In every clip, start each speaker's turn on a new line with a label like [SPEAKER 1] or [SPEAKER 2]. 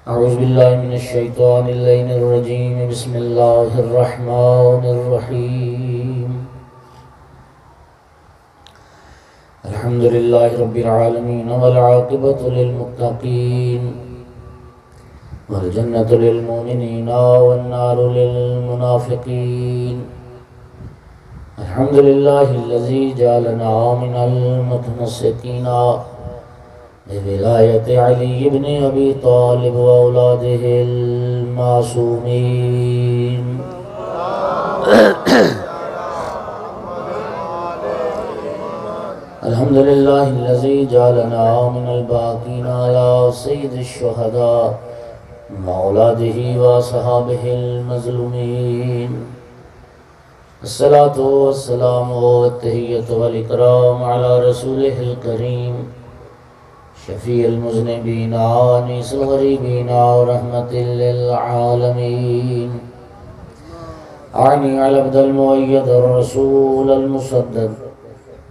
[SPEAKER 1] أعوذ بالله من الشيطان اللعين الرجيم. بسم الله الرحمن الرحيم. الحمد لله رب العالمين والعاقبة للمتقين والجنة للمؤمنين والنار للمنافقين. الحمد لله الذي جعلنا من المتمسكين بولاية علي بن أبي طالب وأولاده المعصومين. الحمد لله الذي جعلنا من الباقين على سيد الشهداء وأولاده وأصحابه المظلومين. الصلاة والسلام والتحية والإكرام على رسوله الكريم شفيع المذنبين آنس الغريبين ورحمة للعالمين. أعني على العبد المؤيد الرسول المسدد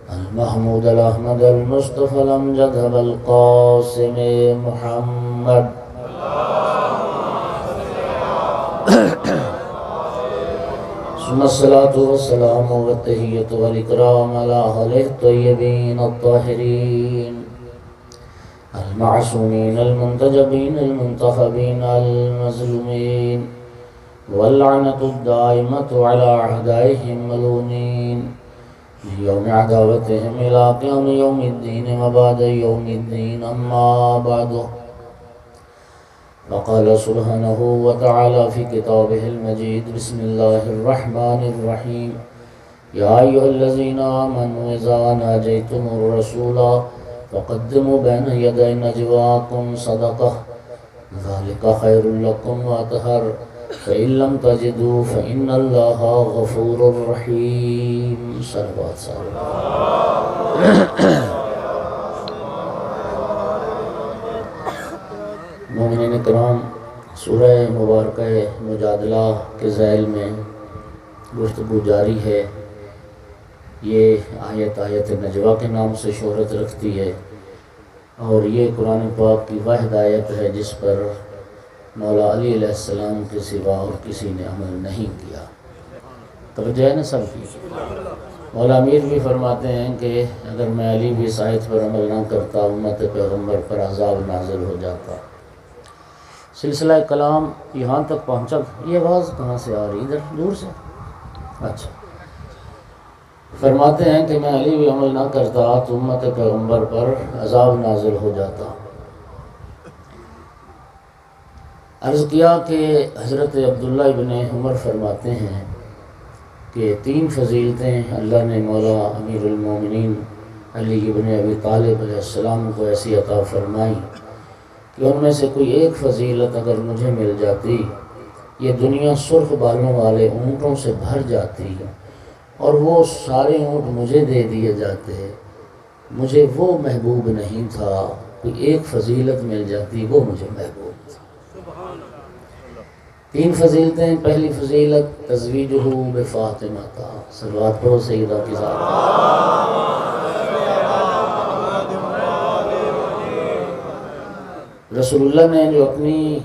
[SPEAKER 1] المحمود الأحمد المصطفى الأمجد أبا القاسم محمد ثم الصلاة والسلام والتحية والإكرام على أهله الطيبين الطاهرين المعصومين المنتجبين المنتخبين المظلومين واللعنة الدائمة على أعدائهم ملعونين يوم عداوتهم إلى قيام يوم الدين وبعد يوم الدين. أما بعد، فقال سبحانه وتعالى في كتابه المجيد: بسم الله الرحمن الرحيم. يا أيها الذين آمنوا إذا ناجيتم الرسول فقدموا بين يدي نجواكم صدقة ذلك خير لكم وأطهر فإن لم تجدوا فإن الله غفور رحيم. صلوات مومنین کرام، سورہ مبارکہ مجادلہ کے ذیل میں گفتگو جاری ہے. یہ آیت نجوہ کے نام سے شہرت رکھتی ہے اور یہ قرآن پاک کی واحد آیت ہے جس پر مولا علی علیہ السلام کے سوا اور کسی نے عمل نہیں کیا. توجہ ہے نا سب کی. مولا امیر بھی فرماتے ہیں کہ اگر میں علی بھی اس آیت پر عمل نہ کرتا امت پیغمبر پر عذاب نازل ہو جاتا. سلسلہ کلام یہاں تک پہنچا. یہ آواز کہاں سے آ رہی؟ ادھر دور سے. اچھا، فرماتے ہیں کہ میں علی بھی عمل نہ کرتا تو امت پیغمبر پر عذاب نازل ہو جاتا. عرض کیا کہ حضرت عبداللہ ابن عمر فرماتے ہیں کہ 3 فضیلتیں اللہ نے مولا امیر المومنین علی ابن ابی طالب علیہ السلام کو ایسی عطا فرمائی کہ ان میں سے کوئی ایک فضیلت اگر مجھے مل جاتی یہ دنیا سرخ بالوں والے اونٹوں سے بھر جاتی اور وہ سارے اونٹ مجھے دے دیے جاتے. مجھے وہ محبوب نہیں تھا، کوئی ایک فضیلت مل جاتی وہ مجھے محبوب تھا. 3 فضیلتیں. پہلی فضیلت تزویجہ بفاطمہ تھا. صلوات پڑھو سیدہ کی ذات. رسول اللہ نے جو اپنی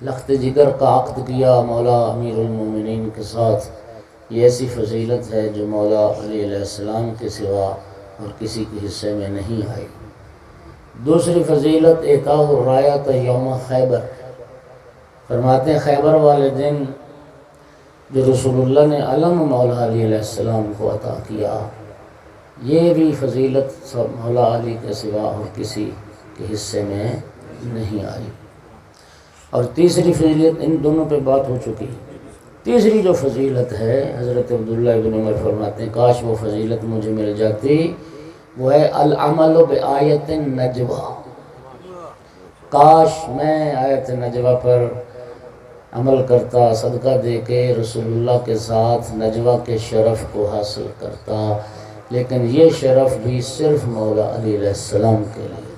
[SPEAKER 1] لخت جگر کا عقد کیا مولا امیر المومنین کے ساتھ، یہ ایسی فضیلت ہے جو مولا علی علیہ السلام کے سوا اور کسی کے حصے میں نہیں آئی. دوسری فضیلت اعطاء الرایۃ یوم خیبر. فرماتے ہیں خیبر والے دن جو رسول اللہ نے علم مولا علی علیہ السلام کو عطا کیا، یہ بھی فضیلت مولا علی کے سوا اور کسی کے حصے میں نہیں آئی. اور تیسری فضیلت، ان دونوں پہ بات ہو چکی. تیسری جو فضیلت ہے حضرت عبداللہ ابن عمر فرماتے ہیں کاش وہ فضیلت مجھے مل جاتی، وہ ہے العمل بآیت نجوہ. کاش میں آیت نجوہ پر عمل کرتا، صدقہ دے کے رسول اللہ کے ساتھ نجوہ کے شرف کو حاصل کرتا. لیکن یہ شرف بھی صرف مولا علی علیہ السلام کے لیے.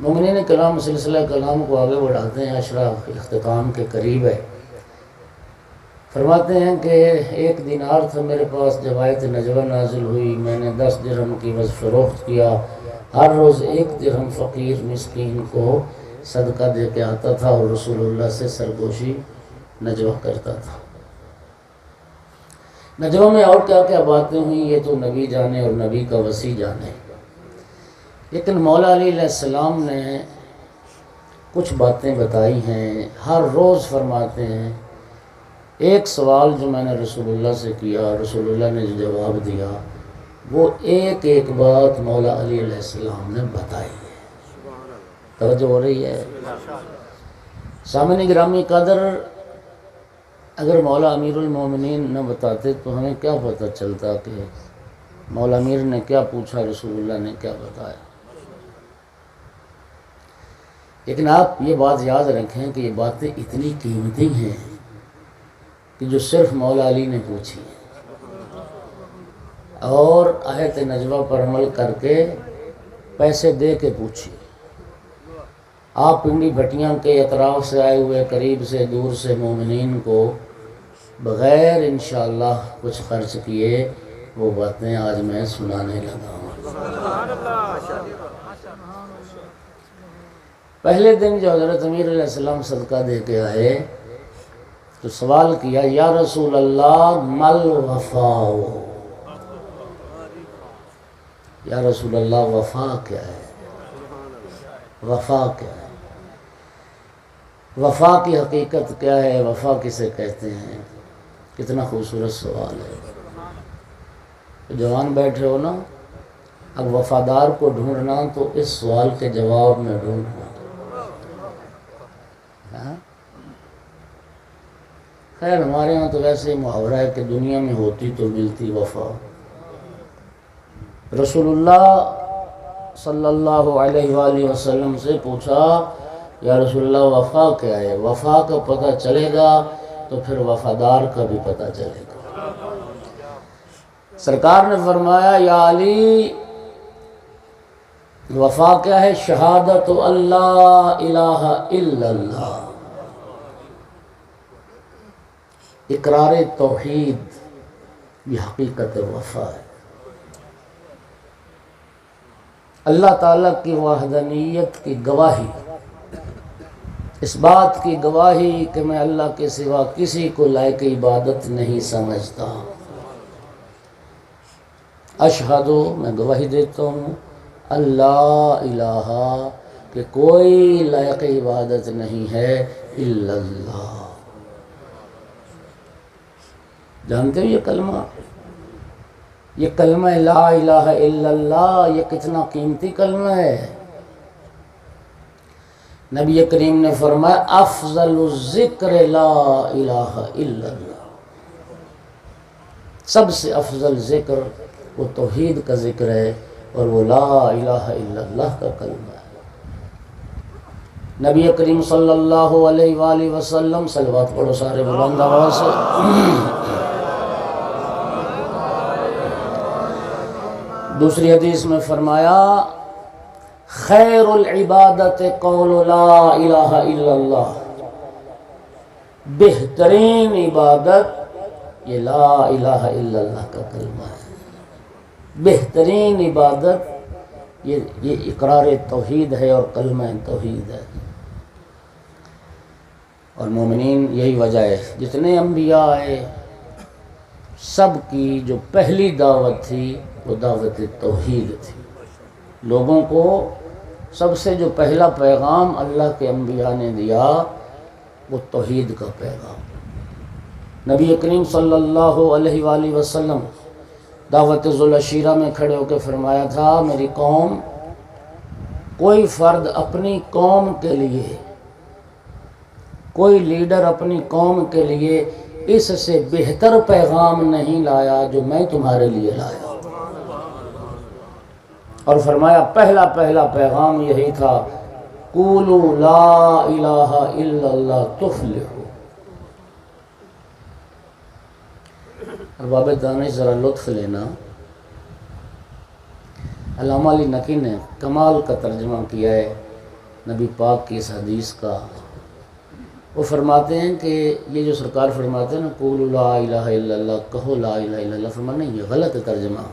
[SPEAKER 1] مومنین کلام سلسلہ کلام کو آگے بڑھاتے ہیں. عشرہ اختتام کے قریب ہے. فرماتے ہیں کہ 1 دینار تھا میرے پاس جب آیت نجوہ نازل ہوئی، میں نے 10 درہم کی عوض فروخت کیا. ہر روز 1 درہم فقیر مسکین کو صدقہ دے کے آتا تھا اور رسول اللہ سے سرگوشی نجوہ کرتا تھا۔ نجوہ میں اور کیا کیا باتیں ہوئیں یہ تو نبی جانے اور نبی کا وسیع جانے، لیکن مولا علی علیہ السلام نے کچھ باتیں بتائی ہیں۔ ہر روز فرماتے ہیں ایک سوال جو میں نے رسول اللہ سے کیا، رسول اللہ نے جو جواب دیا، وہ ایک ایک بات مولا علی علیہ السلام نے بتائی ہے۔ توجہ ہو رہی ہے؟ سامعین گرامی قدر، اگر مولا امیر المومنین نہ بتاتے تو ہمیں کیا پتہ چلتا کہ مولا امیر نے کیا پوچھا، رسول اللہ نے کیا بتایا۔ لیکن آپ یہ بات یاد رکھیں کہ یہ باتیں اتنی قیمتی ہیں کہ جو صرف مولا علی نے پوچھی ہیں، اور آیت نجوہ پر عمل کر کے پیسے دے کے پوچھی۔ آپ پنڈی بھٹیاں کے اطراف سے آئے ہوئے، قریب سے دور سے مومنین کو بغیر انشاءاللہ کچھ خرچ کیے وہ باتیں آج میں سنانے لگا ہوں۔ پہلے دن جو حضرت امیر علیہ السلام صدقہ دے کے آئے تو سوال کیا، یا رسول اللہ مل وفاء، یا رسول اللہ وفا کیا ہے؟ وفا کیا ہے؟ وفا کی حقیقت کیا ہے؟ وفا کسے کہتے ہیں؟ کتنا خوبصورت سوال ہے۔ جوان بیٹھے ہو نا، اب وفادار کو ڈھونڈنا تو اس سوال کے جواب میں ڈھونڈنا۔ خیر ہمارے ہاں تو ویسے ہی محاورہ ہے کہ دنیا میں ہوتی تو ملتی وفا۔ رسول اللہ صلی اللہ علیہ وآلہ وسلم سے پوچھا، یا رسول اللہ وفا کیا ہے؟ وفا کا پتہ چلے گا تو پھر وفادار کا بھی پتہ چلے گا۔ سرکار نے فرمایا، یا علی وفا کیا ہے؟ شہادت اللہ الہ الا اللہ، اقرار توحید، یہ حقیقت وفا ہے۔ اللہ تعالیٰ کی وحدانیت کی گواہی، اس بات کی گواہی کہ میں اللہ کے سوا کسی کو لائق عبادت نہیں سمجھتا۔ اشہدو، میں گواہی دیتا ہوں، اللہ الہ، کہ کوئی لائق عبادت نہیں ہے الا اللہ۔ جانتے ہو یہ کلمہ، یہ کلمہ لا الہ الا اللہ، یہ کتنا قیمتی کلمہ ہے۔ نبی کریم نے فرمایا، افضل الذکر لا الہ الا اللہ، سب سے افضل ذکر وہ توحید کا ذکر ہے اور وہ لا الہ الا اللہ کا کلمہ ہے۔ نبی کریم صلی اللہ علیہ وآلہ وسلم، صلوات پڑھو سارے بلند آواز سے۔ دوسری حدیث میں فرمایا، خیر العبادت قول لا الہ الا اللہ، بہترین عبادت یہ لا الہ الا اللہ کا کلمہ ہے۔ بہترین عبادت یہ اقرار توحید ہے اور کلمہ توحید ہے۔ اور مومنین یہی وجہ ہے، جتنے انبیاء آئے سب کی جو پہلی دعوت تھی وہ دعوت توحید تھی۔ لوگوں کو سب سے جو پہلا پیغام اللہ کے انبیاء نے دیا وہ توحید کا پیغام۔ نبی کریم صلی اللہ علیہ وآلہ وسلم دعوت ذوالعشیرہ میں کھڑے ہو کے فرمایا تھا، میری قوم، کوئی فرد اپنی قوم کے لیے، کوئی لیڈر اپنی قوم کے لیے اس سے بہتر پیغام نہیں لایا جو میں تمہارے لیے لایا۔ اور فرمایا پہلا پیغام یہی تھا، قولوا لا الہ الا اللہ تفلحوا۔ ارباب دانش ذرا لطف لینا، علامہ علی نقی نے کمال کا ترجمہ کیا ہے نبی پاک کی اس حدیث کا۔ وہ فرماتے ہیں کہ یہ جو سرکار فرماتے ہیں نا، قولوا لا الہ الا اللہ، کہو لا الہ الا اللہ، فرماتے نہیں، یہ غلط ترجمہ۔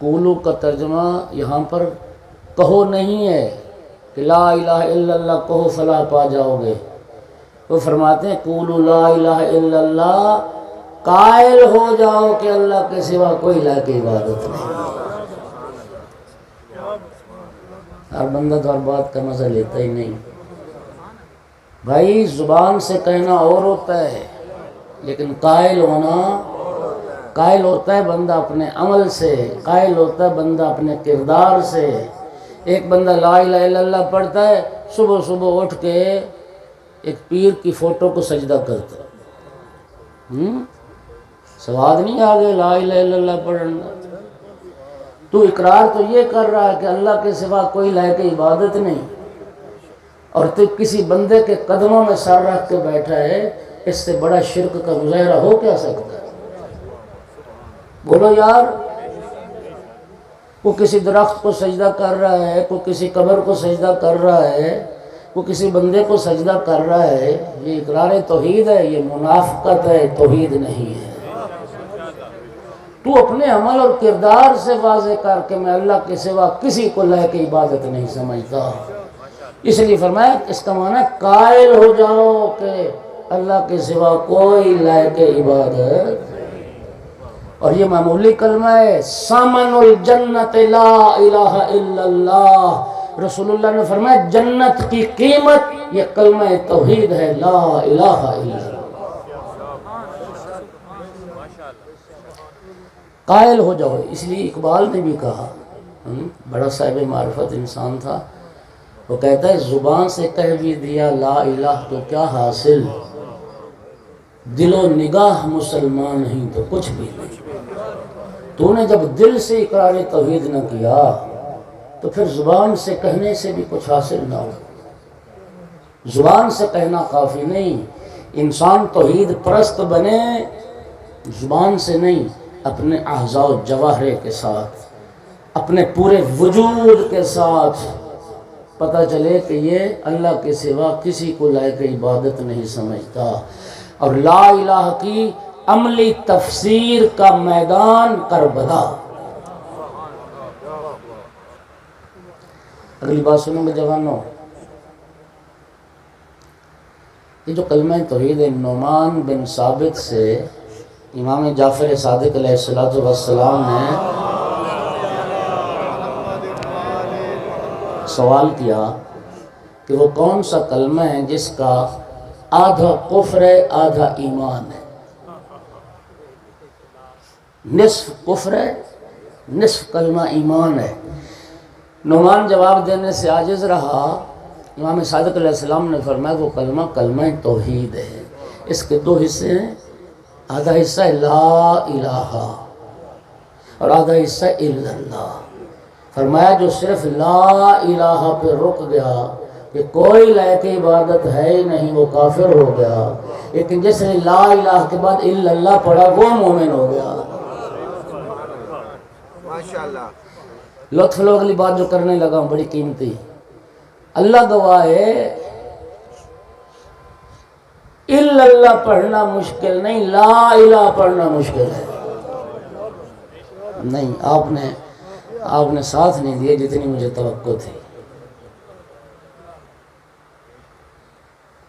[SPEAKER 1] قولو کا ترجمہ یہاں پر کہو نہیں ہے کہ لا الہ الا اللہ کہو فلاح پا جاؤ گے. وہ فرماتے ہیں قولو لا الہ الا اللہ، قائل ہو جاؤ کہ اللہ کے سوا کوئی لائق عبادت نہیں. ہر بندہ تو ہر بات کا مزہ لیتا ہی نہیں بھائی. زبان سے کہنا اور ہوتا ہے لیکن قائل ہوتا ہے بندہ اپنے عمل سے، قائل ہوتا ہے بندہ اپنے کردار سے. ایک بندہ لا الہ الا اللہ پڑھتا ہے، صبح صبح اٹھ کے ایک پیر کی فوٹو کو سجدہ کرتا ہے. سواد نہیں آگے لا الہ الا اللہ پڑھنا. تو اقرار تو یہ کر رہا ہے کہ اللہ کے سوا کوئی لائق عبادت نہیں، اور تو کسی بندے کے قدموں میں سر رکھ کے بیٹھا ہے. اس سے بڑا شرک کا مظاہرہ ہو کیا سکتا ہے؟ بولو یار. وہ کسی درخت کو سجدہ کر رہا ہے، کوئی کسی قبر کو سجدہ کر رہا ہے، وہ کسی بندے کو سجدہ کر رہا ہے. یہ اقرار توحید ہے، یہ منافقت ہے، توحید نہیں ہے. تو اپنے عمل اور کردار سے واضح کر کے میں اللہ کے سوا کسی کو لائق عبادت نہیں سمجھتا. اس لیے فرمایا اس کا معنی قائل ہو جاؤ کہ اللہ کے سوا کوئی لائق عبادت. اور یہ معمولی کلمہ ہے، سامن الجنت لا الہ الا اللہ. رسول اللہ نے فرمایا جنت کی قیمت یہ کلمہ توحید ہے، لا الہ الا اللہ. قائل ہو جاؤ. اس لیے اقبال نے بھی کہا، بڑا صاحب معرفت انسان تھا، وہ کہتا ہے زبان سے کہہ بھی دیا لا الہ تو کیا حاصل، دل و نگاہ مسلمان نہیں تو کچھ بھی نہیں. تو نے جب دل سے اقرار توحید نہ کیا تو پھر زبان سے کہنے سے بھی کچھ حاصل نہ ہو. زبان سے کہنا کافی نہیں. انسان توحید پرست بنے زبان سے نہیں، اپنے اعضاء و جواہر کے ساتھ، اپنے پورے وجود کے ساتھ پتہ چلے کہ یہ اللہ کے سوا کسی کو لائق عبادت نہیں سمجھتا. اور لا الہ کی عملی تفسیر کا میدان کربلا. اگلی بات سنو گے جوانوں. یہ جو کلمہ توحید نعمان بن ثابت سے امام جعفر صادق علیہ السلام نے سوال کیا کہ وہ کون سا کلمہ ہے جس کا آدھا کفر ہے آدھا ایمان ہے، نصف کفر ہے نصف کلمہ ایمان ہے. نعمان جواب دینے سے عاجز رہا. امام صادق علیہ السلام نے فرمایا وہ کلمہ توحید ہے. اس کے دو حصے ہیں، آدھا حصہ ہے لا الہ اور آدھا حصہ الا اللہ. فرمایا جو صرف لا الہ پہ رک گیا کہ کوئی لائق عبادت ہے ہی نہیں وہ کافر ہو گیا، لیکن جس نے لا الہ کے بعد الا اللہ پڑھا وہ مومن ہو گیا. ماشاءاللہ. لطف لو اگلی بات جو کرنے لگا ہوں بڑی قیمتی. اللہ گواہ ہے الا اللہ پڑھنا مشکل نہیں، لا الہ پڑھنا مشکل ہے. نہیں آپ نے ساتھ نہیں دیا جتنی مجھے توقع تھی.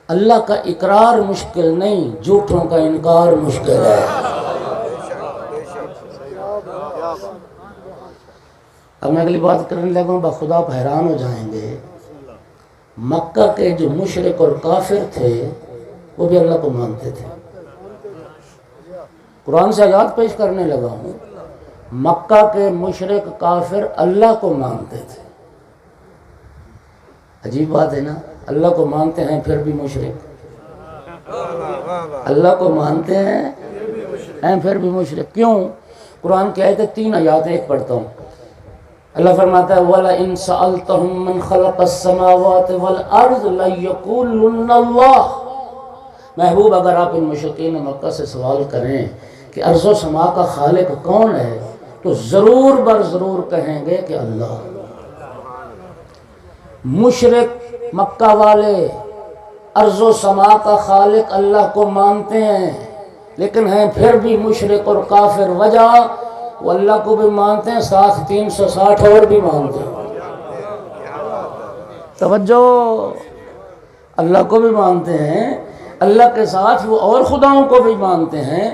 [SPEAKER 1] اللہ کا اقرار مشکل نہیں، جھوٹوں کا انکار مشکل ہے. اب میں اگلی بات کرنے لگا ہوں، بخدا آپ حیران ہو جائیں گے. مکہ کے جو مشرک اور کافر تھے وہ بھی اللہ کو مانتے تھے. قرآن سے آیات پیش کرنے لگا ہوں. مکہ کے مشرک کافر اللہ کو مانتے تھے. عجیب بات ہے نا، اللہ کو مانتے ہیں پھر بھی مشرک. اللہ کو مانتے ہیں پھر بھی مشرک. کیوں؟ قرآن کی آیتیں 3 آیاتیں، ایک پڑھتا ہوں. اللہ فرماتا ہے وَلَئِن سَأَلْتَهُم مَّنْ خَلَقَ السَّمَاوَاتِ وَالْأَرْضِ لَيَقُولُنَّ اللَّهُ. محبوب اگر آپ ان مشرکین مکہ سے سوال کریں کہ ارض و سما کا خالق کون ہے تو ضرور بر ضرور کہیں گے کہ اللہ. مشرک مکہ والے ارض و سما کا خالق اللہ کو مانتے ہیں لیکن ہیں پھر بھی مشرک اور کافر. وجہ وہ اللہ کو بھی مانتے ہیں، ساتھ 360 اور بھی مانتے ہیں۔ توجہ، اللہ کو بھی مانتے ہیں، اللہ کے ساتھ وہ اور خداؤں کو بھی مانتے ہیں،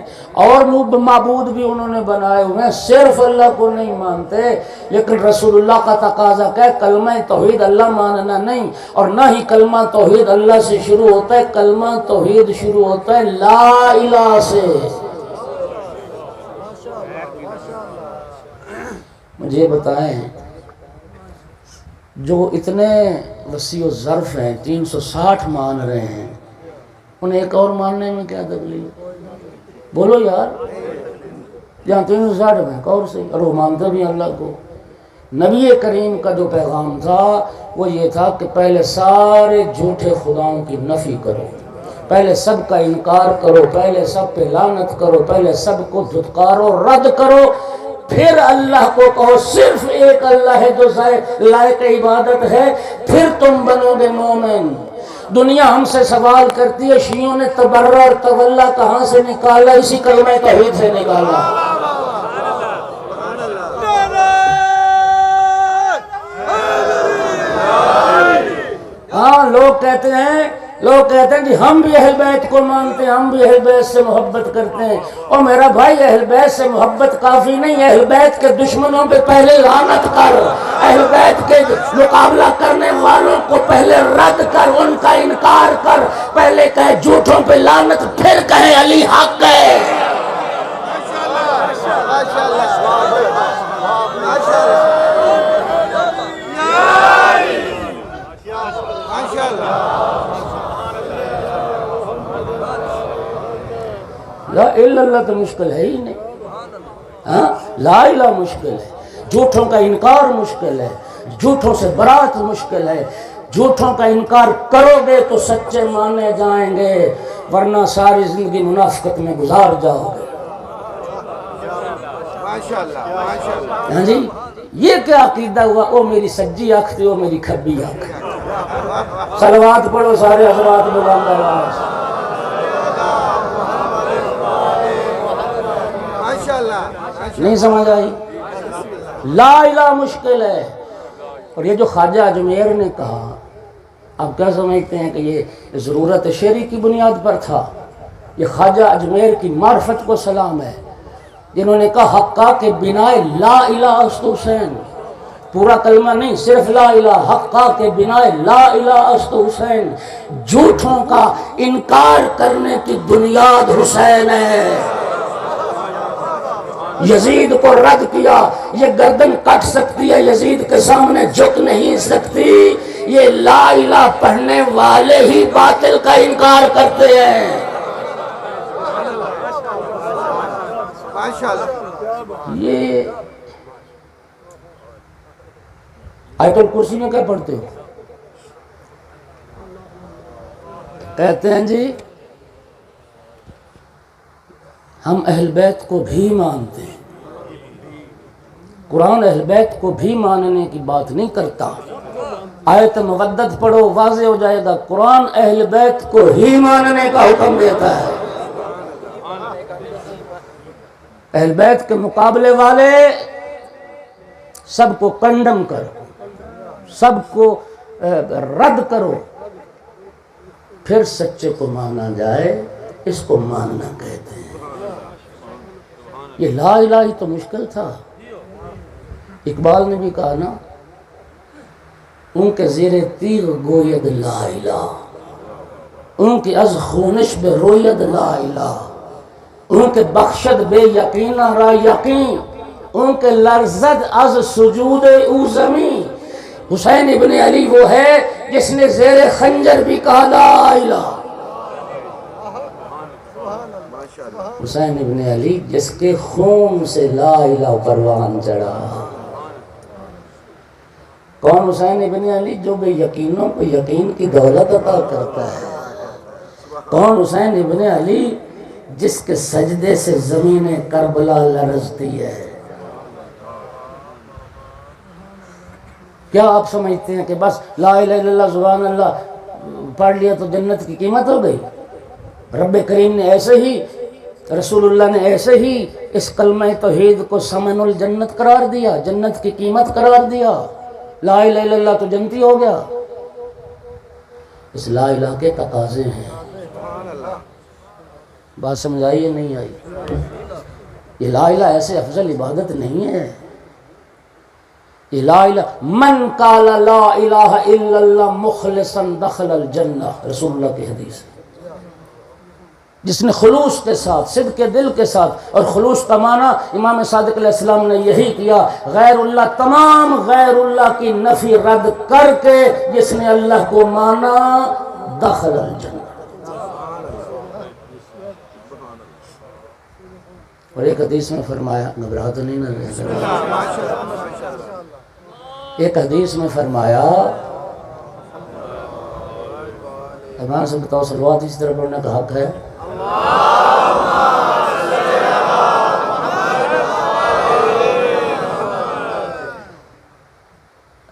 [SPEAKER 1] اور معبود بھی انہوں نے بنائے ہوئے ہیں، صرف اللہ کو نہیں مانتے۔ لیکن رسول اللہ کا تقاضا کیا ہے؟ کلمہ توحید اللہ ماننا نہیں، اور نہ ہی کلمہ توحید اللہ سے شروع ہوتا ہے، کلمہ توحید شروع ہوتا ہے لا الہ سے۔ مجھے بتائیں، جو اتنے وسیع و ظرف ہیں، 360 مان رہے ہیں، انہیں ایک اور ماننے میں کیا تکلیف؟ بولو یار، جہاں 360 میں ایک اور صحیح، اور وہ مانتے بھی اللہ کو۔ نبی کریم کا جو پیغام تھا وہ یہ تھا کہ پہلے سارے جھوٹے خداؤں کی نفی کرو، پہلے سب کا انکار کرو، پہلے سب پہ لعنت کرو، پہلے سب کو دھتکارو، رد کرو، پھر اللہ کو کہو صرف ایک اللہ ہے جو لائق عبادت ہے، پھر تم بنو گے مومن۔ دنیا ہم سے سوال کرتی ہے شیعوں نے تبرہ اور تولا کہاں سے نکالا؟ اسی کلمہ توحید سے نکالا۔ ہاں، لوگ کہتے ہیں جی ہم بھی اہل بیت کو مانتے ہیں، ہم بھی اہل بیت سے محبت کرتے ہیں۔ اور میرا بھائی، اہل بیت سے محبت کافی نہیں، اہل بیت کے دشمنوں پہ پہلے لعنت کر، اہل بیت کے مقابلہ کرنے والوں کو پہلے رد کر، ان کا انکار کر، پہلے کہے جھوٹوں پہ لعنت، پھر کہے علی حق ہے۔ لا الہ اللہ تو مشکل ہے ہی نہیں، ہاں، لا الہ مشکل ہے، جھوٹوں کا انکار مشکل ہے، جھوٹوں سے برات مشکل ہے، جھوٹوں کا انکار کرو گے تو سچے مانے جائیں گے، ورنہ ساری زندگی منافقت میں گزار جاؤ گے۔ ہاں جی، یہ کیا عقیدہ ہوا؟ او میری سجی آنکھ تھی، او میری کھبی آنکھ۔ صلوات پڑھو سارے حضرات بلند آواز۔ نہیں سمجھ آئی؟ لا الہ مشکل ہے۔ اور یہ جو خواجہ اجمیر نے کہا، آپ کیا سمجھتے ہیں کہ یہ ضرورت شعری کی بنیاد پر تھا؟ یہ خواجہ اجمیر کی معرفت کو سلام ہے، جنہوں نے کہا حقا کے بنا لا الہ است حسین، پورا کلمہ نہیں، صرف لا الہ، حقا کے بنا لا الہ است حسین، جھوٹوں کا انکار کرنے کی بنیاد حسین ہے۔ یزید کو رد کیا، یہ گردن کٹ سکتی ہے، یزید کے سامنے جھک نہیں سکتی، یہ لا الہ پڑھنے والے ہی باطل کا انکار کرتے ہیں۔ یہ آیت الکرسی میں کیا پڑھتے ہو؟ کہتے ہیں جی ہم اہل بیت کو بھی مانتے ہیں۔ قرآن اہل بیت کو بھی ماننے کی بات نہیں کرتا۔ آیت مودت پڑھو، واضح ہو جائے گا، قرآن اہل بیت کو ہی ماننے کا حکم دیتا ہے۔ اہل بیت کے مقابلے والے سب کو کنڈم کرو، سب کو رد کرو، پھر سچے کو مانا جائے، اس کو ماننا کہتے ہیں۔ یہ لا الہ ہی تو مشکل تھا۔ اقبال نے بھی کہا نا، ان کے زیر تیغ گوید لا الہ، ان کی از خونش بے روید لا الہ، ان کے بخشد بے یقین را یقین، ان کے لرزد از سجود او زمین۔ حسین ابن علی وہ ہے جس نے زیر خنجر بھی کہا لا الہ۔ حسین ابن علی جس کے خون سے لا الہ پروان چڑھا۔ کون حسین ابن علی؟ جو بے یقینوں کو یقین کی دولت عطا کرتا ہے۔ کون حسین ابن علی؟ جس کے سجدے سے زمین کربلا لرزتی ہے۔ کیا آپ سمجھتے ہیں کہ بس لا الہ الا اللہ سبحان اللہ پڑھ لیا تو جنت کی قیمت ہو گئی؟ رب کریم نے ایسے ہی رسول اللہ نے ایسے ہی اس کلمہ توحید کو ثمن الجنت قرار دیا، جنت کی قیمت قرار دیا۔ لا الہ الا اللہ تو جنتی ہو گیا۔ اس لا الہ کے تقاضے ہیں۔ بات سمجھ آئی یا نہیں آئی؟ یہ لا الہ ایسے افضل عبادت نہیں ہے۔ یہ لا الہ من قال لا الہ الا اللہ مخلصا دخل الجنہ، رسول اللہ کی حدیث ہے۔ جس نے خلوص کے ساتھ، صدق کے دل کے ساتھ، اور خلوص کا معنی امام صادق علیہ السلام نے یہی کیا، غیر اللہ، تمام غیر اللہ کی نفی رد کر کے جس نے اللہ کو مانا دخل الجنہ۔ اور ایک حدیث میں فرمایا، گھبرا تو نہیں نہ، ایک حدیث میں فرمایا، ایمان سے بتاؤ صلوات اس طرح پڑھنے کا حق ہے؟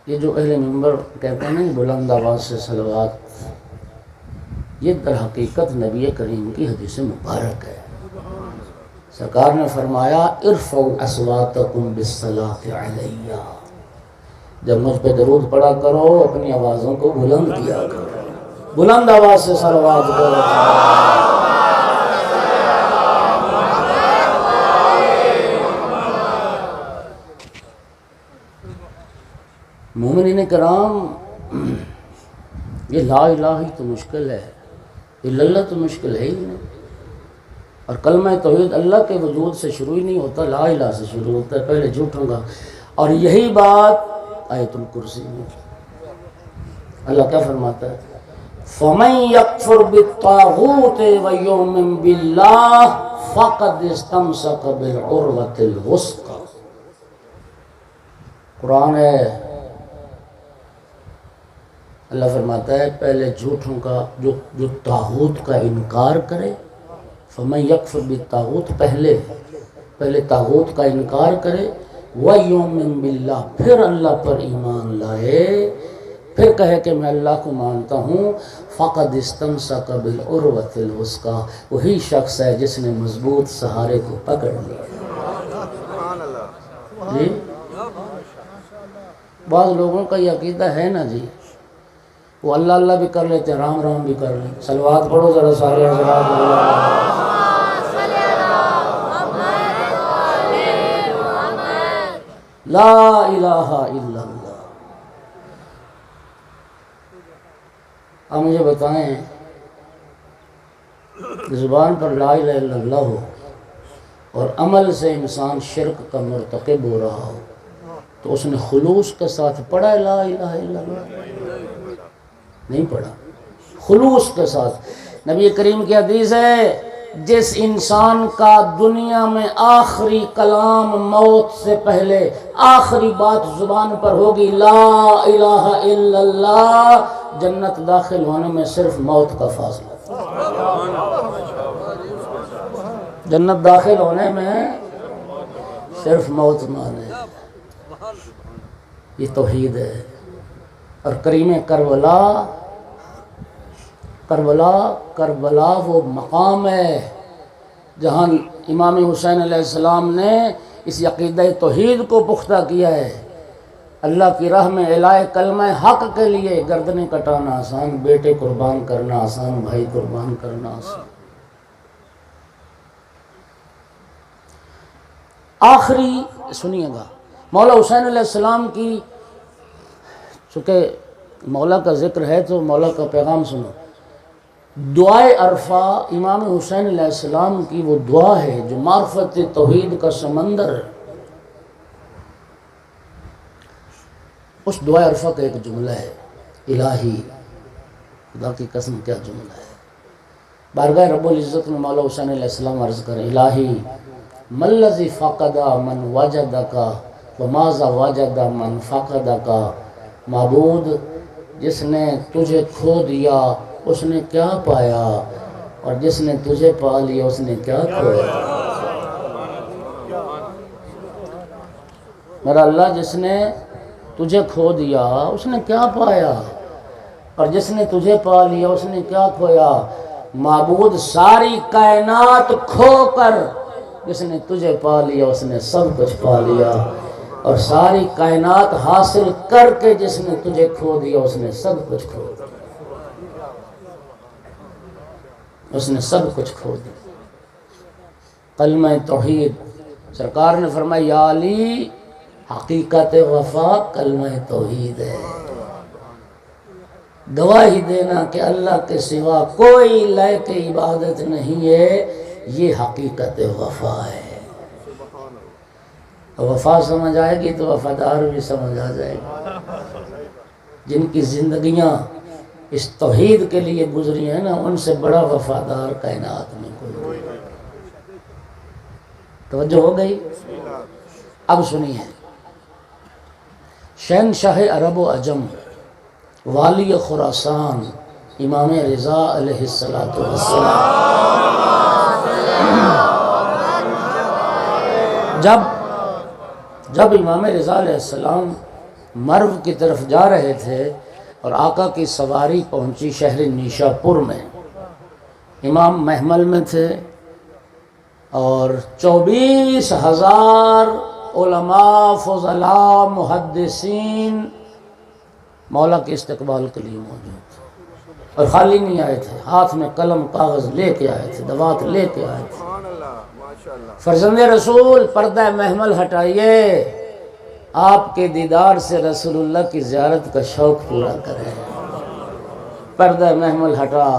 [SPEAKER 1] یہ جو اہل منبر کہتے ہیں نا بلند آواز سے صلوات، یہ در حقیقت نبی کریم کی حدیث مبارک ہے۔ سرکار نے فرمایا ارفعوا اصواتکم بالصلاۃ علیہ، جب مجھ پہ درود پڑھا کرو اپنی آوازوں کو بلند کیا کرو، بلند آواز سے صلوات کرو۔ مومنین کرام، یہ لا الہ ہی تو مشکل ہے، الا اللہ تو مشکل ہے ہی نہیں۔ اور کلمہ توحید اللہ کے وجود سے شروع ہی نہیں ہوتا، لا الہ سے شروع ہوتا ہے، پہلے جھوٹوں کا۔ اور یہی بات آیت الکرسی میں اللہ کیا فرماتا ہے؟ فَمَن يَكْفُرْ بِالطَّاغُوتِ وَيُؤْمِن بِاللَّهِ فَقَدِ اسْتَمْسَكَ بِالْعُرْوَةِ الْوُثْقَىٰ۔ قرآن ہے، اللہ فرماتا ہے پہلے جھوٹوں کا، جو طاغوت کا انکار کرے، فَمَن يَكْفُرْ بِالطَّاغُوتِ، پہلے طاغوت کا انکار کرے، وَيُؤْمِن بِاللَّهِ، پھر اللہ پر ایمان لائے، پھر کہے کہ میں اللہ کو مانتا ہوں، فَقَدِ اسْتَمْسَكَ بِالْعُرْوَةِ الْوُثْقَىٰ، وہی شخص ہے جس نے مضبوط سہارے کو پکڑ لیا۔ جی بعض لوگوں کا یہ عقیدہ ہے نا جی، وہ اللہ اللہ بھی کر لیتے، رام رام بھی کر لیتے۔ صلوات پڑھو ذرا سارے حضرات، لا الہ الا اللہ۔ آپ مجھے بتائیں، زبان پر لا الہ الا اللہ ہو اور عمل سے انسان شرک کا مرتکب ہو رہا ہو، تو اس نے خلوص کے ساتھ پڑھا ہے لا الہ الا اللہ؟ نہیں پڑھا۔ خلوص کے ساتھ، نبی کریم کی حدیث ہے، جس انسان کا دنیا میں آخری کلام موت سے پہلے آخری بات زبان پر ہوگی لا الہ الا اللہ، جنت داخل ہونے میں صرف موت کا فاصلہ، جنت داخل ہونے میں صرف موت مانے۔ یہ توحید ہے۔ اور کریم کربلا وہ مقام ہے جہاں امام حسین علیہ السلام نے اس عقیدہ توحید کو پختہ کیا ہے۔ اللہ کی راہ میں اعلاء کلمہ حق کے لیے گردنیں کٹانا آسان، بیٹے قربان کرنا آسان، بھائی قربان کرنا آسان۔ آخری سنیے گا، مولا حسین علیہ السلام کی، چونکہ مولا کا ذکر ہے تو مولا کا پیغام سنو۔ دعائے عرفہ امام حسین علیہ السلام کی وہ دعا ہے جو معرفت توحید کا سمندر ہے۔ اس دعائے عرفہ کا ایک جملہ ہے، الہی، خدا کی قسم کیا جملہ ہے۔ بارگاہ رب العزت میں مولا حسین علیہ السلام عرض کریں، الہی مَلَّذِي فَقَدَ مَنْ وَجَدَكَ وَمَاذَا وَجَدَ مَنْ فَقَدَكَ، معبود جس نے تجھے کھو دیا اس نے کیا پایا، اور جس نے تجھے پا لیا اس نے کیا کھویا۔ میرا اللہ، جس نے تجھے کھو دیا اس نے کیا پایا، اور جس نے تجھے پا لیا اس نے کیا کھویا۔ معبود ساری کائنات کھو کر، جس نے تجھے پا لیا اس نے سب کچھ پا لیا، اور ساری کائنات حاصل کر کے جس نے تجھے کھو دیا اس نے سب کچھ کھو دیا، اس نے سب کچھ کھو دیا۔ کلمہ توحید، سرکار نے فرمایا یا علی حقیقت وفا کلمہ توحید ہے، گواہی دینا کہ اللہ کے سوا کوئی لائق عبادت نہیں ہے، یہ حقیقت وفا ہے۔ وفا سمجھ آئے گی تو وفادار بھی سمجھ آ جائے گا۔ جن کی زندگیاں اس توحید کے لیے گزری ہیں نا، ان سے بڑا وفادار کائنات میں کوئی نہیں۔ توجہ ہو گئی؟ اب سنیے، شہنشاہ عرب و عجم، والی خراسان، امام رضا علیہ السلام، جب امام رضا علیہ السلام مرو کی طرف جا رہے تھے اور آقا کی سواری پہنچی شہر نیشاپور میں، امام محمل میں تھے اور 24,000 علماء فضلاء محدثین مولا کے استقبال کے لیے موجود تھے، اور خالی نہیں آئے تھے، ہاتھ میں قلم کاغذ لے کے آئے تھے، دوات لے کے آئے تھے۔ فرزند رسول پردہ محمل ہٹائیے، آپ کے دیدار سے رسول اللہ کی زیارت کا شوق پورا کریں۔ پردہ محمل ہٹا،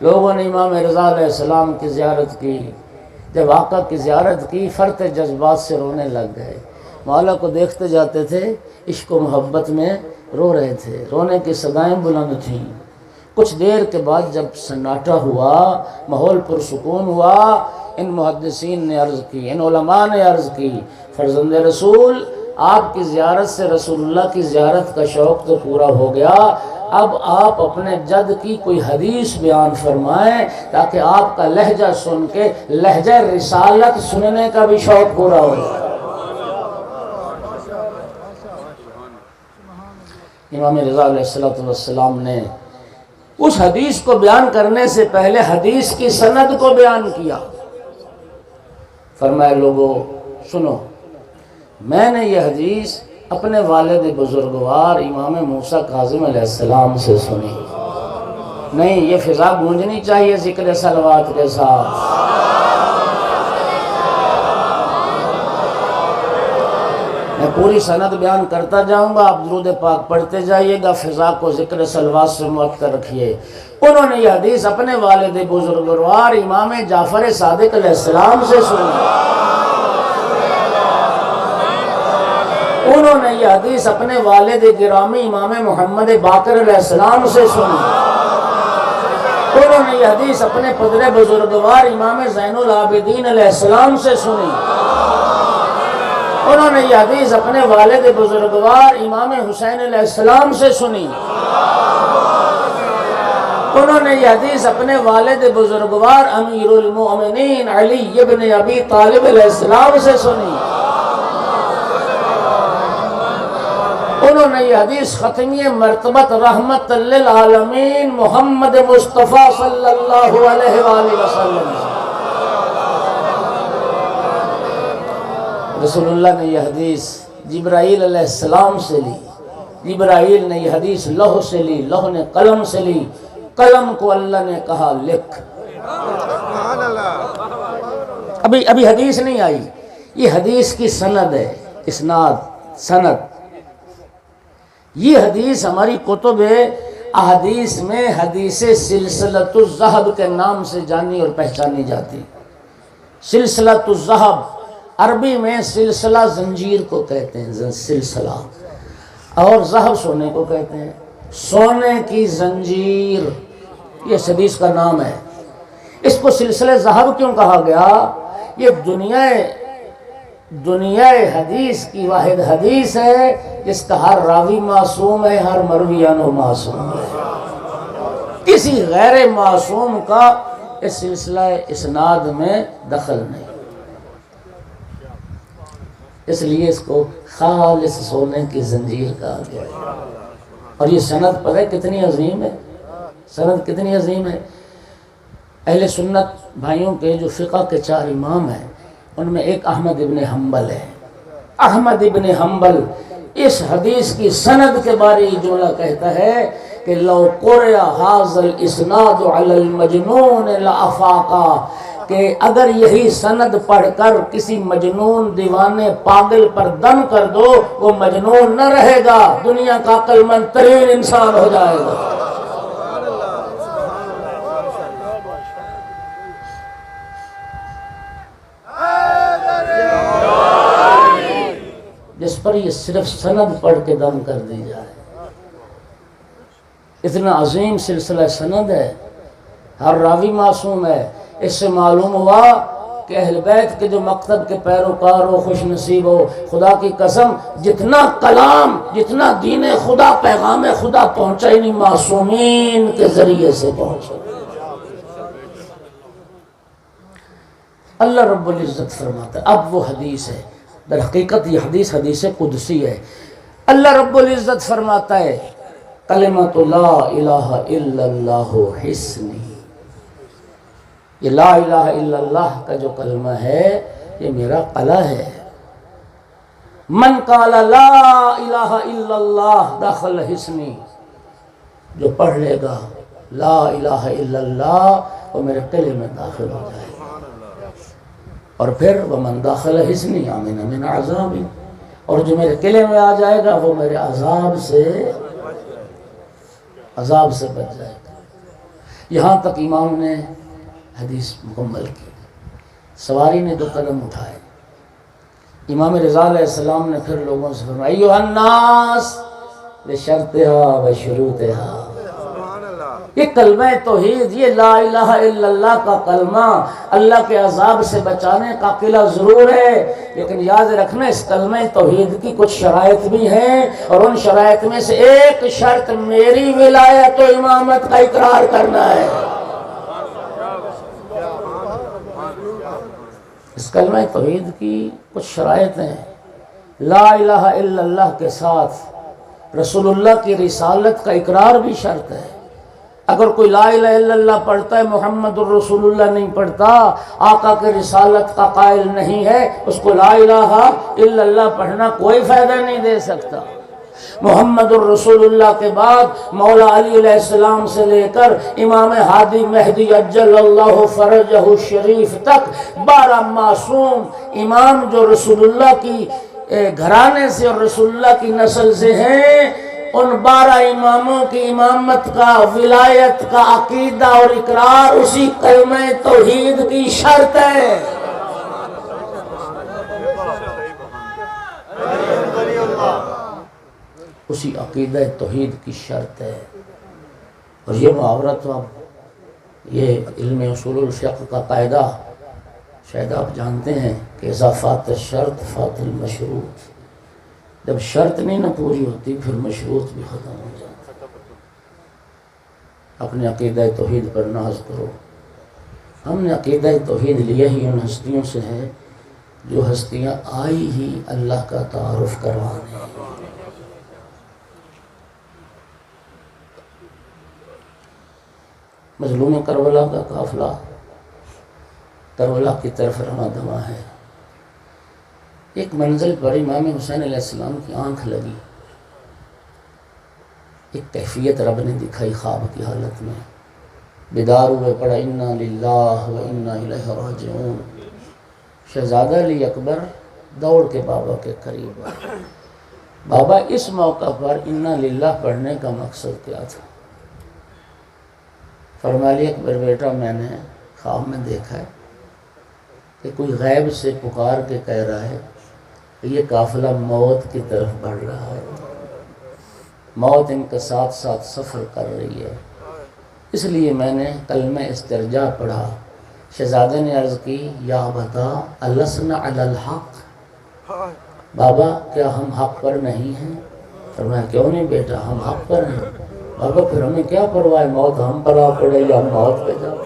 [SPEAKER 1] لوگوں نے امام رضا علیہ السلام کی زیارت کی۔ جب آقا کی زیارت کی، فرط جذبات سے رونے لگ گئے، مولا کو دیکھتے جاتے تھے، عشق و محبت میں رو رہے تھے، رونے کی صدائیں بلند تھیں۔ کچھ دیر کے بعد جب سناٹا ہوا، ماحول پرسکون ہوا، ان محدثین نے عرض کی، ان علماء نے عرض کی، فرزند رسول آپ کی زیارت سے رسول اللہ کی زیارت کا شوق تو پورا ہو گیا، اب آپ اپنے جد کی کوئی حدیث بیان فرمائیں تاکہ آپ کا لہجہ سن کے لہجہ رسالت سننے کا بھی شوق پورا ہو جائے۔ امام رضا علیہ السلام نے اس حدیث کو بیان کرنے سے پہلے حدیث کی سند کو بیان کیا۔ فرمایا لوگو سنو، میں نے یہ حدیث اپنے والد بزرگوار امام موسیٰ کاظم علیہ السلام سے سنی۔ نہیں، یہ فضا گونجنی چاہیے ذکر صلوات کے ساتھ۔ میں پوری سند بیان کرتا جاؤں گا، آپ درود پاک پڑھتے جائیے گا، فضا کو ذکر صلوات سے معطر رکھیے۔ انہوں نے یہ حدیث اپنے والد بزرگوار امام جعفر صادق علیہ السلام سے سنی۔ انہوں نے یہ حدیث اپنے والد گرامی امام محمد باقر علیہ السلام سے سنی۔ انہوں نے یہ حدیث اپنے پدر بزرگوار امام زین العابدین علیہ السلام سے سنی۔ انہوں نے یہ حدیث اپنے والد بزرگوار امام حسین علیہ السلام سے سنی۔ انہوں نے یہ حدیث اپنے والد بزرگوار امیر المؤمنین علی ابن ابی طالب علیہ السلام سے سنی۔ انہوں نے یہ حدیث ختمی مرتبت رحمت للعالمین محمد مصطفیٰ صلی اللہ علیہ وآلہ وسلم سے۔ رسول اللہ نے یہ حدیث جبرائیل علیہ السلام سے لی، جبرائیل نے یہ حدیث لوح سے لی، لوح نے قلم سے لی، قلم کو اللہ نے کہا لکھ۔ ابھی حدیث نہیں آئی، یہ حدیث کی سند ہے، اسناد سند۔ یہ حدیث ہماری کتب احادیث میں حدیث سلسلۃ الذہب کے نام سے جانی اور پہچانی جاتی۔ سلسلۃ الذہب عربی میں سلسلہ زنجیر کو کہتے ہیں، سلسلہ، اور ذہب سونے کو کہتے ہیں، سونے کی زنجیر، یہ اس حدیث کا نام ہے۔ اس کو سلسلہ ذہب کیوں کہا گیا؟ یہ دنیا حدیث کی واحد حدیث ہے جس کا ہر راوی معصوم ہے، ہر مروی عنہ معصوم ہے، کسی غیر معصوم کا اس سلسلہ اسناد میں دخل نہیں، اس لیے اس کو خالص سونے کی زنجیر کہا گیا ہے۔ اور یہ سند پتہ ہے کتنی عظیم ہے، سند کتنی عظیم ہے۔ اہل سنت بھائیوں کے جو فقہ کے 4 امام ہیں ان میں ایک احمد ابن حنبل ہے۔ احمد ابن حنبل اس حدیث کی سند کے بارے یہ جملہ کہتا ہے کہ لو قرئ ھذا الاسناد علی المجنون لافاقا، کہ اگر یہی سند پڑھ کر کسی مجنون دیوانے پاگل پر دم کر دو وہ مجنون نہ رہے گا، دنیا کا عقل مند ترین انسان ہو جائے گا۔ جس پر یہ صرف سند پڑھ کے دم کر دی جائے، اتنا عظیم سلسلہ سند ہے، ہر راوی معصوم ہے۔ اس سے معلوم ہوا کہ اہل بیت کے جو مکتب کے پیروکار ہو، خوش نصیب ہو، خدا کی قسم جتنا کلام، جتنا دین خدا، پیغام خدا پہنچا ہی نہیں، معصومین کے ذریعے سے پہنچا۔ اللہ رب العزت فرماتا ہے، اب وہ حدیث ہے، در حقیقت یہ حدیث قدسی ہے۔ اللہ رب العزت فرماتا ہے کلمۃ لا الہ الا اللہ حسنی، یہ لا الہ الا اللہ کا جو کلمہ ہے یہ میرا قلعہ ہے۔ من قال لا الہ الا اللہ داخل حسنی، جو پڑھ لے گا لا الہ الا اللہ وہ میرے قلعے میں داخل ہو جائے گا۔ اور پھر ومن داخل حسنی آمن من عذابی، اور جو میرے قلعے میں آ جائے گا وہ میرے عذاب سے بچ جائے گا۔ یہاں تک امام نے حدیث مکمل کی، سواری نے 2 قدم اٹھائے، امام رضا علیہ السلام نے پھر لوگوں سے فرمایا ایھا الناس بشرطها وشروطها، یہ کلمہ توحید، یہ لا الہ الا اللہ کا کلمہ اللہ کے عذاب سے بچانے کا قلعہ ضرور ہے، لیکن یاد رکھنا اس کلمہ توحید کی کچھ شرائط بھی ہیں، اور ان شرائط میں سے ایک شرط میری ولایت و امامت کا اقرار کرنا ہے۔ اس کلمہ توحید کی کچھ شرائط ہیں۔ لا الہ الا اللہ کے ساتھ رسول اللہ کی رسالت کا اقرار بھی شرط ہے۔ اگر کوئی لا الہ الا اللہ پڑھتا ہے محمد الرسول اللہ نہیں پڑھتا، آقا کے رسالت کا قائل نہیں ہے، اس کو لا الہ الا اللہ پڑھنا کوئی فائدہ نہیں دے سکتا۔ محمد الرسول اللہ کے بعد مولا علی علیہ السلام سے لے کر امام ہادی مہدی عجل اللہ فرجہ الشریف تک 12 معصوم امام جو رسول اللہ کی گھرانے سے اور رسول اللہ کی نسل سے ہیں، ان 12 اماموں کی امامت کا، ولایت کا عقیدہ اور اقرار اسی کلمہ توحید کی شرط ہے۔ اسی عقیدہ توحید کی شرط ہے۔ اور یہ محاورہ تو اب یہ علم اصول الفقہ کا قاعدہ شاید آپ جانتے ہیں کہ اذا فات الشرط فات المشروط، جب شرط نہیں نہ پوری ہوتی پھر مشروط بھی ختم ہو جاتا۔ اپنے عقیدہ توحید پر ناز کرو۔ ہم نے عقیدہ توحید لیا ہی ان ہستیوں سے ہے جو ہستیاں آئی ہی اللہ کا تعارف کروانے۔ مظلوم کربلا کا قافلہ کربلا کی طرف رواں دواں ہے۔ ایک منزل پر امام حسین علیہ السلام کی آنکھ لگی، ایک کیفیت رب نے دکھائی خواب کی حالت میں، بیدار ہوئے پڑا انا للہ و انا الیہ راجعون۔ شہزادہ علی اکبر دوڑ کے بابا کے قریب آئے۔ بابا اس موقع پر انا للہ پڑھنے کا مقصد کیا تھا؟ فرمایا علی اکبر بیٹا میں نے خواب میں دیکھا ہے کہ کوئی غیب سے پکار کے کہہ رہا ہے کہ یہ قافلہ موت کی طرف بڑھ رہا ہے، موت ان کے ساتھ ساتھ سفر کر رہی ہے، اس لیے میں نے کلمہ استرجاع پڑھا۔ شہزادے نے عرض کی یا بتا السنا علی الحق، بابا کیا ہم حق پر نہیں ہیں؟ فرمایا کیوں نہیں بیٹا، ہم حق پر ہیں۔ بابا پھر ہمیں کیا پرواہ، موت ہم پر آ پڑے یا ہم موت پہ جاؤ۔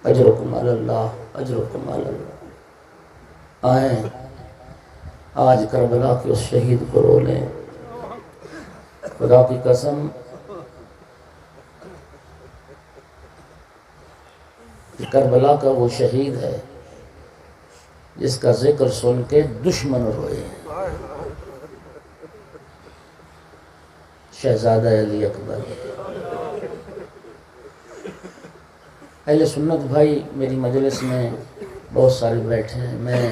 [SPEAKER 1] اجرکم علی اللہ، اجرکم علی اللہ۔ آئیں آج کربلا کے اس شہید کو رو لیں۔ خدا کی قسم کربلا کا وہ شہید ہے جس کا ذکر سن کے دشمن روئے، شہزادہ علی اکبر۔ اہل سنت بھائی میری مجلس میں بہت سارے بیٹھے ہیں، میں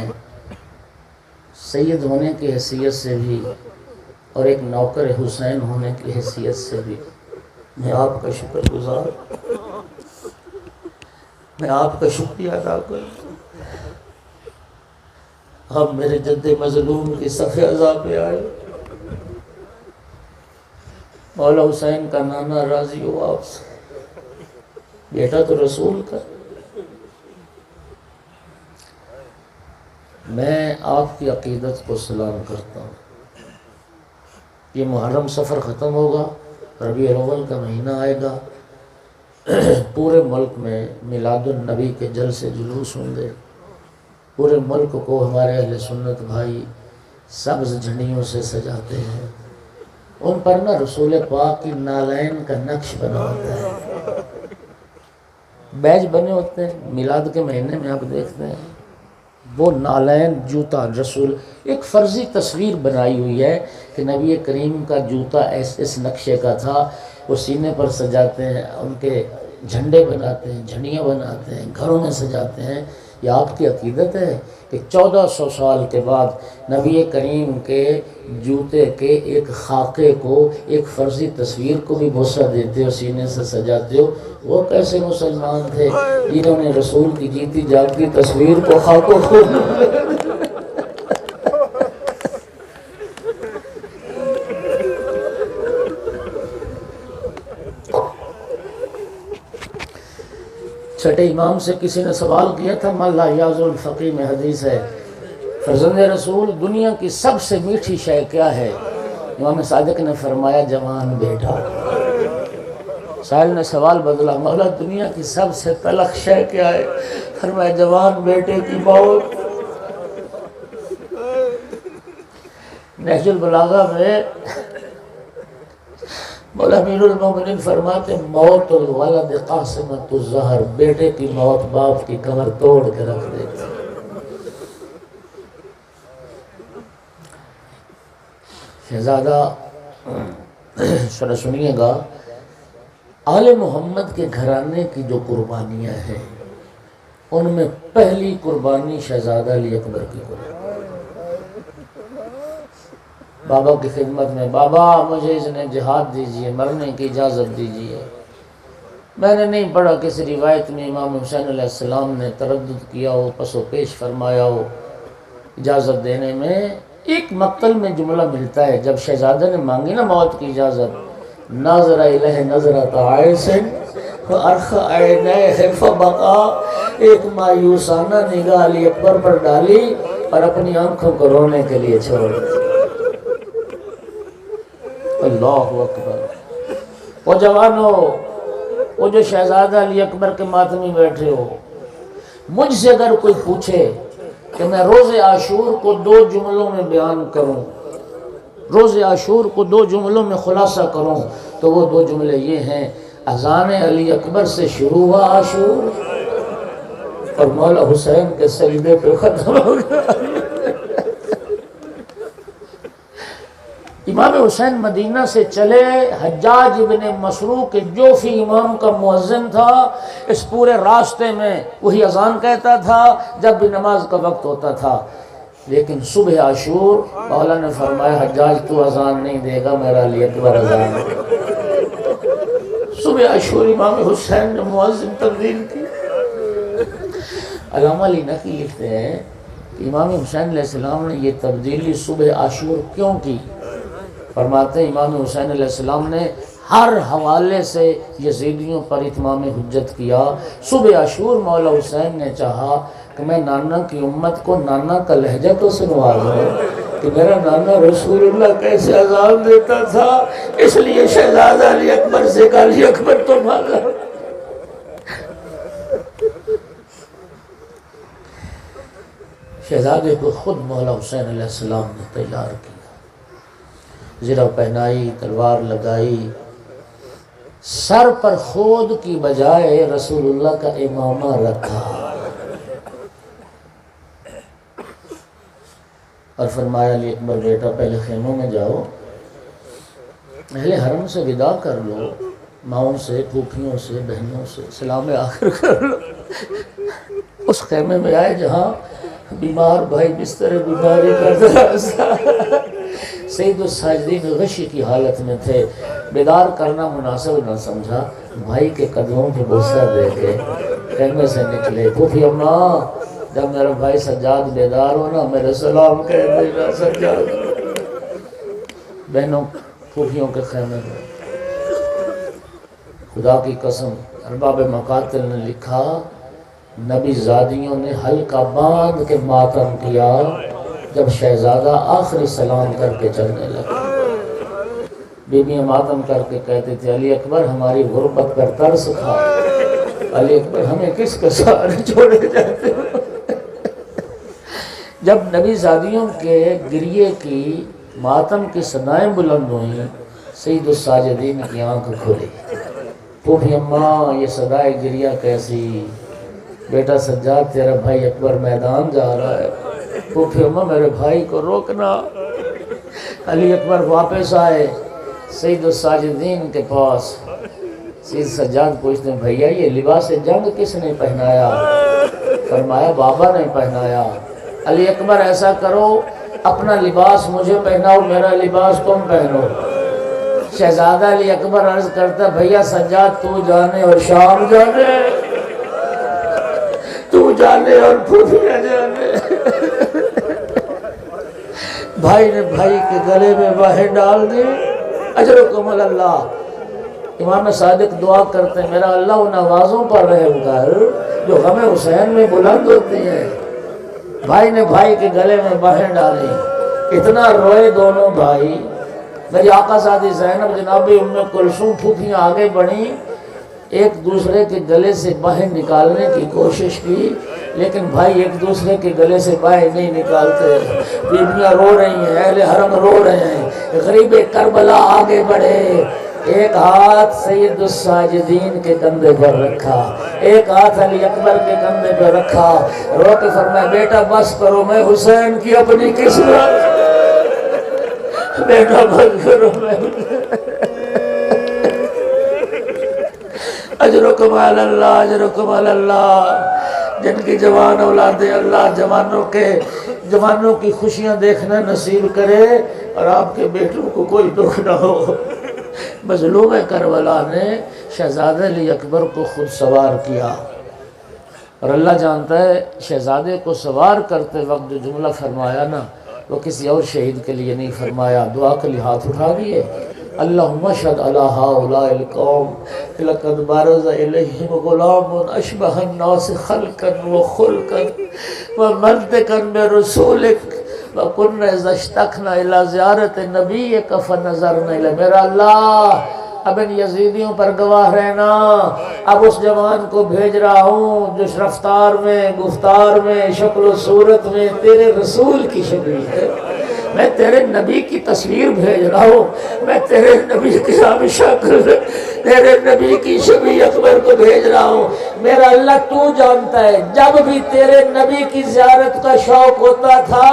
[SPEAKER 1] سید ہونے کی حیثیت سے بھی اور ایک نوکر حسین ہونے کی حیثیت سے بھی میں آپ کا شکر گزار، میں آپ کا شکریہ ادا کروں۔ آپ میرے جد مظلوم کی صف عزا پہ آئے، مولا حسین کا نانا راضی ہو آپ سے، بیٹا تو رسول کا۔ میں آپ کی عقیدت کو سلام کرتا ہوں۔ یہ محرم سفر ختم ہوگا، ربیع الاول کا مہینہ آئے گا، پورے ملک میں میلاد النبی کے جلسے جلوس ہوں گے، پورے ملک کو ہمارے اہل سنت بھائی سبز جھنڈیوں سے سجاتے ہیں، ان پر نہ رسول پاک کی نالین کا نقش بنا ہوتا ہے، بیج بنے ہوتے ہیں۔ میلاد کے مہینے میں آپ دیکھتے ہیں وہ نالین جوتا، رسول ایک فرضی تصویر بنائی ہوئی ہے کہ نبی کریم کا جوتا اس نقشے کا تھا، وہ سینے پر سجاتے ہیں، ان کے جھنڈے بناتے ہیں، جھنڈیاں بناتے ہیں، گھروں میں سجاتے ہیں۔ یہ آپ کی عقیدت ہے کہ 1400 سال کے بعد نبی کریم کے جوتے کے ایک خاکے کو، ایک فرضی تصویر کو بھی بوسہ دیتے ہو، سینے سے سجاتے ہو؟ وہ کیسے مسلمان تھے جنہوں نے رسول کی جیتی جاگتی تصویر کو خاکوں کو چھٹے امام سے کسی نے سوال کیا تھا، من لا یعظ الفقی میں حدیث ہے، فرزند رسول دنیا کی سب سے میٹھی شے کیا ہے؟ امام صادق نے فرمایا جوان بیٹا۔ سائل نے سوال بدلا، مولا دنیا کی سب سے تلخ شے کیا ہے؟ فرمایا جوان بیٹے کی موت۔ نہج البلاغہ میں مولا امیر المومنین فرماتے موت الولد قاسمۃ الزہر، بیٹے کی موت باپ کی کمر توڑ کے رکھ دیتی۔ شہزادہ سنیے گا، آل محمد کے گھرانے کی جو قربانیاں ہیں ان میں پہلی قربانی شہزادہ علی اکبر کی قربانی۔ بابا کی خدمت میں، بابا مجھے اذن جہاد دیجئے، مرنے کی اجازت دیجئے۔ میں نے نہیں پڑھا کسی روایت میں امام حسین علیہ السلام نے تردد کیا ہو، پس و پیش فرمایا ہو اجازت دینے میں۔ ایک مقتل میں جملہ ملتا ہے، جب شہزادہ نے مانگی نا موت کی اجازت، ناظر الہ نظرۃ عائس فارخ عینیہ فبقا، ایک مایوسانہ نگاہ علی اکبر پر ڈالی اور اپنی آنکھوں کو رونے کے لیے چھوڑ دی۔ اللہ اکبر۔ وہ جوانو، وہ جو شہزادہ علی اکبر کے ماتمی بیٹھے ہو، مجھ سے اگر کوئی پوچھے کہ میں روز عاشور کو 2 جملوں میں بیان کروں، روز عاشور کو 2 جملوں میں خلاصہ کروں، تو وہ 2 جملے یہ ہیں، اذان علی اکبر سے شروع ہوا عاشور اور مولا حسین کے سجدے پہ ختم ہو گیا۔ امام حسین مدینہ سے چلے، حجاج ابن مسروق جوفی امام کا مؤذن تھا، اس پورے راستے میں وہی اذان کہتا تھا جب بھی نماز کا وقت ہوتا تھا۔ لیکن صبح عاشور مولا نے فرمایا حجاج تو اذان نہیں دے گا، میرا علی اکبر اذان دے گا۔ صبح عاشور امام حسین نے مؤذن تبدیل کی۔ علامہ علی نقی لکھتے ہیں کہ امام حسین علیہ السلام نے یہ تبدیلی صبح عاشور کیوں کی؟ فرماتے ہیں امام حسین علیہ السلام نے ہر حوالے سے یزیدیوں پر اتمام حجت کیا۔ صبح عاشور مولا حسین نے چاہا کہ میں نانا کی امت کو نانا کا لہجہ تو سنوا دوں کہ میرا نانا رسول اللہ کیسے اذان دیتا تھا، اس لیے شہزادہ علی اکبر سے کہا علی اکبر تو مانگا۔ شہزادے کو خود مولا حسین علیہ السلام نے تیار کیا، زرہ پہنائی، تلوار لگائی، سر پر خود کی بجائے رسول اللہ کا امامہ رکھا اور فرمایا علی اکبر بیٹا پہلے خیموں میں جاؤ، اہل حرم سے ودا کر لو، ماؤں سے، پھوپھیوں سے، بہنوں سے سلام آخر کر لو۔ اس خیمے میں آئے جہاں بیمار بھائی بستر بیماری کا سید الساجدین غشی کی حالت میں تھے، بیدار کرنا مناسب نہ سمجھا، بھائی کے قدموں پہ بوسہ دے کے خیمے سے نکلے۔ پھوپھی اماں جب میرا بھائی سجاد بیدار ہو نا میرے سلام کہہ دینا سجاد۔ بہنوں پھوپھیوں کے خیمے میں خدا کی قسم ارباب مقاتل نے لکھا نبی زادیوں نے حلقہ باندھ کے ماتم کیا جب شہزادہ آخری سلام کر کے چلنے لگا۔ بیویاں ماتم کر کے کہتے تھے علی اکبر ہماری غربت پر ترس کھا، علی اکبر ہمیں کس کے سہارے چھوڑے جاتے ہو۔ جب نبی زادیوں کے گریے کی ماتم کی صدائیں بلند ہوئیں، سید الساجدین کی آنکھ کھلی۔ پھوپھی اماں یہ صدائے گریہ کیسی؟ بیٹا سجاد تیرا بھائی اکبر میدان جا رہا ہے، پھوپھی اماں میرے بھائی کو روکنا۔ علی اکبر واپس آئے سید الساجدین کے پاس۔ سید سجاد پوچھتے ہیں بھیا یہ لباس جنگ کس نے پہنایا؟ فرمایا بابا نے پہنایا۔ علی اکبر ایسا کرو اپنا لباس مجھے پہناؤ، میرا لباس تم پہنو۔ شہزادہ علی اکبر عرض کرتا بھیا سجاد تو جانے اور شام جانے، تو جانے اور پھوپھیاں جانے۔ بھائی نے بھائی کے گلے میں باہیں ڈال دی۔ اجرکم اللہ۔ امام صادق دعا کرتے ہیں میرا اللہ ان آوازوں پر رحم کر جو غم حسین میں بلند ہوتی ہیں۔ بھائی نے بھائی کے گلے میں باہیں ڈالی، اتنا روئے دونوں بھائی۔ میری آقا سادی زینب جناب ام کلثوم پھوپھیاں آگے بڑھیں، ایک دوسرے کے گلے سے باہیں نکالنے کی کوشش کی، لیکن بھائی ایک دوسرے کے گلے سے باہیں نہیں نکالتے۔ بیویاں رو رہی ہیں، اہل حرم رو رہے ہیں، غریب کربلا آگے بڑھے، ایک ہاتھ سید الساجدین کے کندھے پر رکھا، ایک ہاتھ علی اکبر کے کندھے پر رکھا، رو کے فرمایا بیٹا بس کرو میں حسین کی اپنی قسمت، بیٹا بس کرو میں اجرکم علی اللہ، اجرکم علی اللہ۔ جن کی جوان اولادیں اللہ جوانوں کی خوشیاں دیکھنا نصیب کرے اور آپ کے بیٹوں کو کوئی دکھ نہ ہو۔ مظلوم کربلا نے شہزادہ علی اکبر کو خود سوار کیا اور اللہ جانتا ہے شہزادے کو سوار کرتے وقت جو جملہ فرمایا نا وہ کسی اور شہید کے لیے نہیں فرمایا، دعا کے لیے ہاتھ اٹھا دیے اللہم اشہد علی ہؤلاء القوم لقد برز الیہم غلام اشبہ الناس خلقا وخلقا ومنطقا برسولک وَقُنَّ اِذَا اشْتَقْنَا إِلَىٰ زِيَارَةِ نَبِيِّكَ فَنَظَرْنَا إِلَيْهِ۔ میرا اللہ اب ان یزیدیوں پر گواہ رہنا، اب اس جوان کو بھیج رہا ہوں جو رفتار میں گفتار میں شکل و صورت میں تیرے رسول کی شبیہ ہے، میں تیرے نبی کی تصویر بھیج رہا ہوں، میں تیرے نبی کی شکل تیرے نبی کی شبیہ اکبر کو بھیج رہا ہوں۔ میرا اللہ تو جانتا ہے جب بھی تیرے نبی کی زیارت کا شوق ہوتا تھا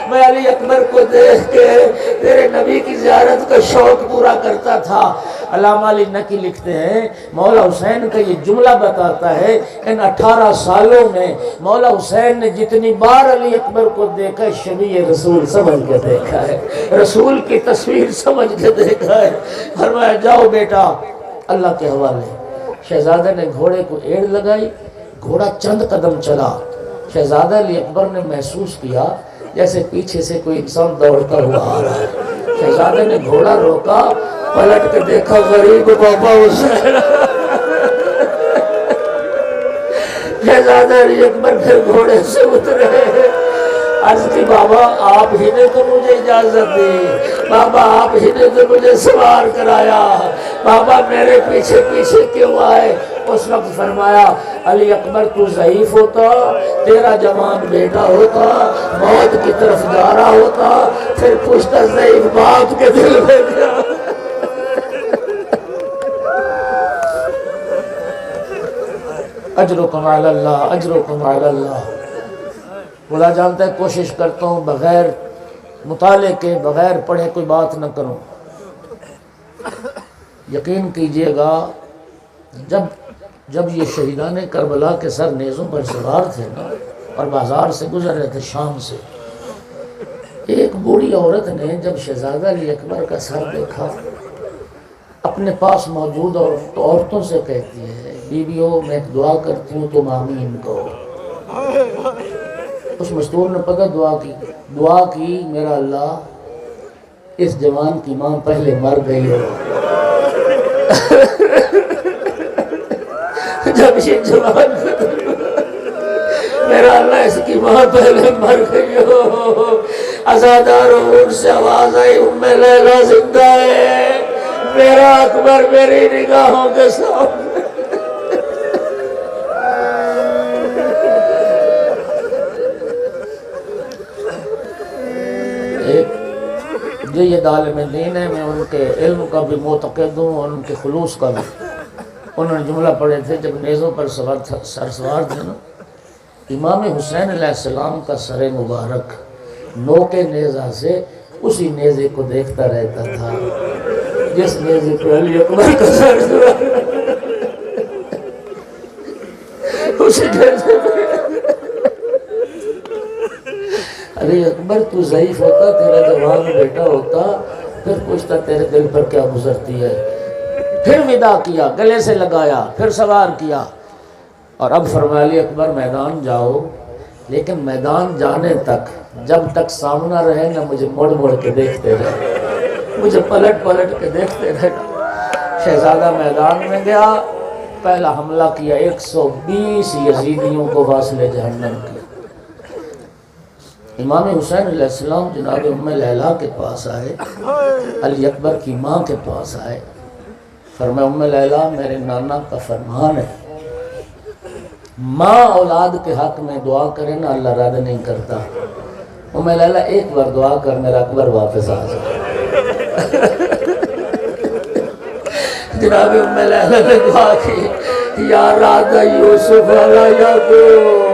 [SPEAKER 1] میں علی اکبر کو دیکھ کے تیرے نبی کی زیارت کا شوق پورا کرتا تھا۔ علامہ علی نقی لکھتے ہیں مولا حسین کا یہ جملہ بتاتا ہے ان 18 سالوں میں مولا حسین نے جتنی بار علی اکبر کو دیکھا شبیہ رسول سمجھ کے دیکھا ہے، رسول کی تصویر سمجھ کے دیکھا ہے۔ فرمایا جاؤ بیٹا اللہ کے حوالے۔ شہزادہ نے گھوڑے کو ایڑ لگائی، گھوڑا چند قدم چلا، شہزادہ علی اکبر نے محسوس کیا جیسے پیچھے سے کوئی انسان دوڑتا ہوا آ رہا ہے۔ شہزادہ نے گھوڑا روکا، پلٹ کے دیکھا غریب بابا حسین۔ شہزادہ علی اکبر پھر گھوڑے سے اترے، عرض کی بابا آپ ہی نے تو مجھے اجازت دی، بابا آپ ہی نے تو مجھے سوار کرایا، بابا میرے پیچھے پیچھے کیوں آئے؟ اس وقت فرمایا علی اکبر تو ضعیف ہوتا، تیرا جوان بیٹا ہوتا، موت کی طرف جا رہا ہوتا، پھر پوچھتا ضعیف باپ کے دل میں کیا؟ اجرکم علی اللہ، اجرکم علی اللہ۔ خدا جانتا ہے کوشش کرتا ہوں بغیر مطالعے کے، بغیر پڑھے کوئی بات نہ کروں۔ یقین کیجئے گا جب یہ شہیدان کربلا کے سر نیزوں پر سوار تھے نا اور بازار سے گزر رہے تھے شام سے، ایک بوڑھی عورت نے جب شہزادہ علی اکبر کا سر دیکھا، اپنے پاس موجود عورتوں سے کہتی ہے، بیویوں میں ایک دعا کرتی ہوں تم آمین کہو۔ اس مستور نے پتہ دعا کی میرا اللہ اس جوان کی ماں پہلے مر گئی ہو۔ جب یہ جوان میرا اللہ اس کی ماں پہلے مر گئی ہو، عزادار عمر سے آواز آئی ام لیلہ زندہ ہے، میرا اکبر میری نگاہوں کے سامنے۔ جو یہ عالم دین ہے، میں ان کے علم کا بھی معتقد ہوں اور ان کے خلوص کا بھی۔ انہوں نے جملہ پڑھے تھے جب نیزوں پر سر سوار تھے نا، امام حسین علیہ السلام کا سر مبارک نوک نیزہ سے اسی نیزے کو دیکھتا رہتا تھا جس نیزے پر علی اکبر کا سر سوار، اسی نیزے پر۔ علی اکبر تو ضعیف ہوتا، تیرا جوان بیٹا ہوتا، پھر پوچھتا تیرے دل پر کیا گزرتی ہے۔ پھر ودا کیا، گلے سے لگایا، پھر سوار کیا، اور اب فرمایا علی اکبر میدان جاؤ، لیکن میدان جانے تک جب تک سامنا رہے نہ مجھے مڑ مڑ کے دیکھتے رہے، مجھے پلٹ پلٹ کے دیکھتے رہنا۔ شہزادہ میدان میں گیا، پہلا حملہ کیا، 120 یزیدیوں کو واصل جہنم کیا۔ امام حسین علیہ السلام جناب ام لیلہ کے پاس آئے، علی اکبر کی ماں کے پاس آئے، فرمایا ام لیلہ میرے نانا کا فرمان ہے، ماں اولاد کے حق میں دعا کرے نا اللہ رد نہیں کرتا۔ ام لیلہ ایک بار دعا کر میرا اکبر واپس آ جائے۔ جناب ام لیلہ نے دعا کی، یا راد یوسف علی یعقوب،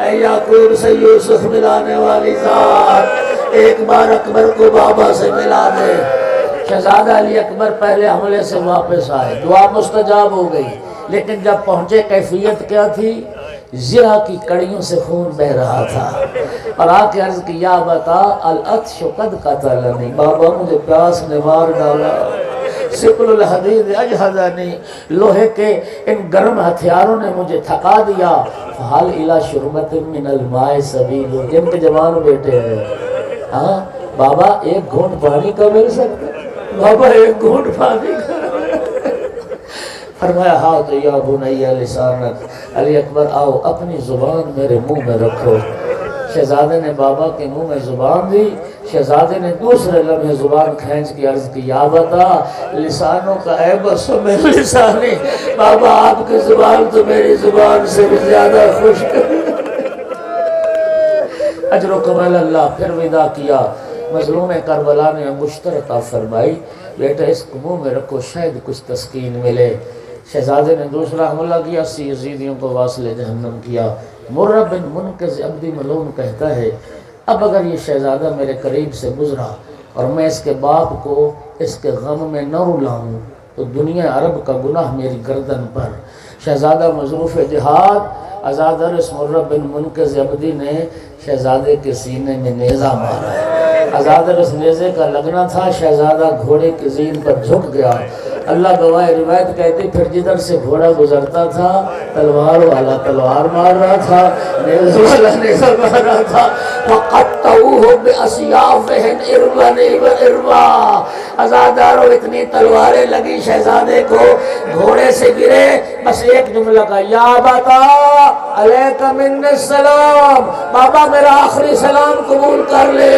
[SPEAKER 1] اے یعقوب سے یوسف ملانے والی ذات، ایک بار اکبر کو بابا سے ملا دے۔ شہزادہ علی اکبر پہلے حملے سے واپس آئے، دعا مستجاب ہو گئی، لیکن جب پہنچے کیفیت کیا تھی؟ زرہ کی کڑیوں سے خون بہ رہا تھا، اور آ کے عرض کی یا بتا العطش قد قتلنی، بابا مجھے پیاس نے مار ڈالا، سقل الحدید اجہدنی، لوہے کے ان گرم ہتھیاروں نے مجھے تھکا دیا، فحال الی شربت من الماء سبیل، جن کے جوان بیٹے ہیں، ہاں بابا ایک گھونٹ پانی کا مل سکتا، بابا ایک گھونٹ پانی کا۔ فرمایا ہاتھ یا بنی لسانک، علی اکبر آؤ اپنی زبان میرے منہ میں رکھو۔ شہزادے نے بابا کے منہ میں زبان دی، شہزادے نے دوسرے لمحے زبان کھینچ کی عرض کی یا بتا لسانوں کا عیب سمے لسانی، بابا آپ کی زبان تو میری زبان سے بھی زیادہ خشک۔ اجرکم علی اللہ، پھر ودا کیا۔ مظلوم کربلا نے انگشتر عطا فرمائی، بیٹا اس کو منہ میں رکھو شاید کچھ تسکین ملے۔ شہزادے نے دوسرا حملہ کیا، 80 یزیدیوں کو واصل جہنم کیا۔ مرہ بن منقذ عبدی ملعون کہتا ہے اب اگر یہ شہزادہ میرے قریب سے گزرا اور میں اس کے باپ کو اس کے غم میں نہ رلاؤں تو دنیا عرب کا گناہ میری گردن پر۔ شہزادہ مظروف جہاد عزادرس مرہ بن منقذ عبدی نے شہزادے کے سینے میں نیزہ مارا ہے، عزادرس نیزے کا لگنا تھا، شہزادہ گھوڑے کی زین پر جھک گیا۔ اللہ گواہ روایت کہتی پھر جدھر سے گھوڑا گزرتا تھا تلوار والا تلوار مار رہا تھا، نیزہ والا نیزہ مار رہا تھا۔ فَقَطَّعُوهُ بِأَسْيَافِهِمْ إِرْوَنِ وَإِرْوَا، عزاداروں اتنی تلواریں لگی شہزادے کو، گھوڑے سے گرے، بس ایک جملہ کا یا بتا علیک من السلام، بابا میرا آخری سلام قبول کر لے،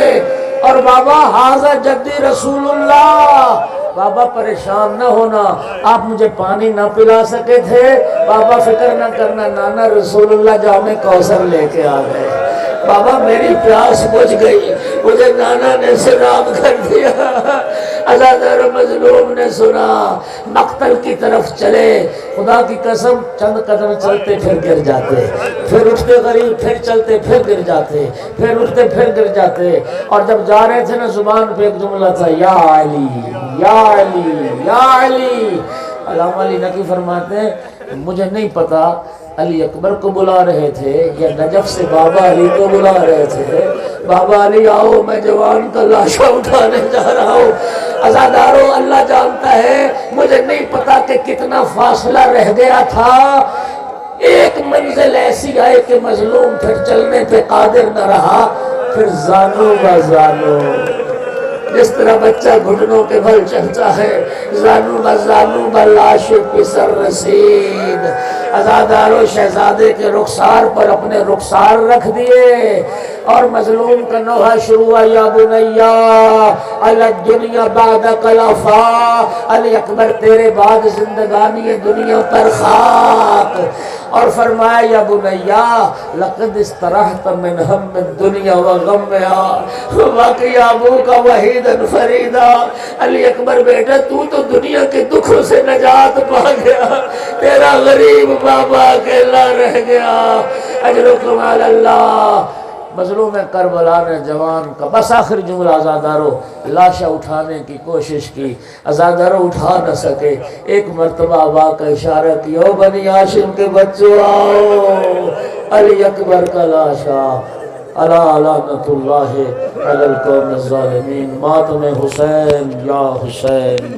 [SPEAKER 1] اور بابا حاضر جدی رسول اللہ، بابا پریشان نہ ہونا، آپ مجھے پانی نہ پلا سکے تھے، بابا فکر نہ کرنا، نانا رسول اللہ جام کوثر لے کے آ گئے، بابا میری پیاس بجھ گئی، مجھے نانا نے سلام کر دیا۔ عزادار مظلوم نے سنا مقتل کی طرف چلے، خدا کی قسم چند قدم چلتے پھر گر جاتے، پھر اٹھتے غریب، پھر چلتے پھر گر جاتے، پھر اٹھتے پھر گر جاتے، اور جب جا رہے تھے نا زبان پہ ایک جملہ تھا، یا علی یا علی یا علی۔ علامہ علی نقی فرماتے ہیں مجھے نہیں پتا علی اکبر کو بلا رہے تھے یا نجف سے بابا علی کو بلا رہے تھے، بابا علی آؤ میں جوان کا لاشا اٹھانے جا رہا ہوں۔ عزاداروں اللہ جانتا ہے مجھے نہیں پتا کہ کتنا فاصلہ رہ گیا تھا، ایک منزل ایسی آئے کہ مظلوم پھر چلنے پہ قادر نہ رہا، پھر زانو بزانو، جس طرح بچہ گھٹنوں کے بل چلتا ہے، زانو بزانو بلاش پسر رسید۔ عزادارو شہزادے کے رخسار پر اپنے رخسار رکھ دیے اور مظلوم کا نوحہ شروع ہوا، یا بنیا علی الدنیا بعدک لفا، علی اکبر تیرے بعد زندگانی دنیا پر خاک، اور فرمایا یا بنیا لقد استرحت من ہم الدنیا وغمها باقی ابوک وحیدا فریدا۔ علی اکبر بیٹا تو دنیا کے دکھوں سے نجات پا گیا، تیرا غریب بابا اکیلا رہ گیا۔ اجرکم علی اللہ۔ مظلوم کربلا نے جوان کا بس آخر جملہ عزادارو لاشا اٹھانے کی کوشش کی، عزادارو اٹھا نہ سکے، ایک مرتبہ آبا کا اشارہ کیا، او بنی ہاشم کے بچوں آؤ، علی اکبر کا لاشا، الا لعنت اللہ علی القوم الظالمین، ماتم حسین یا حسین۔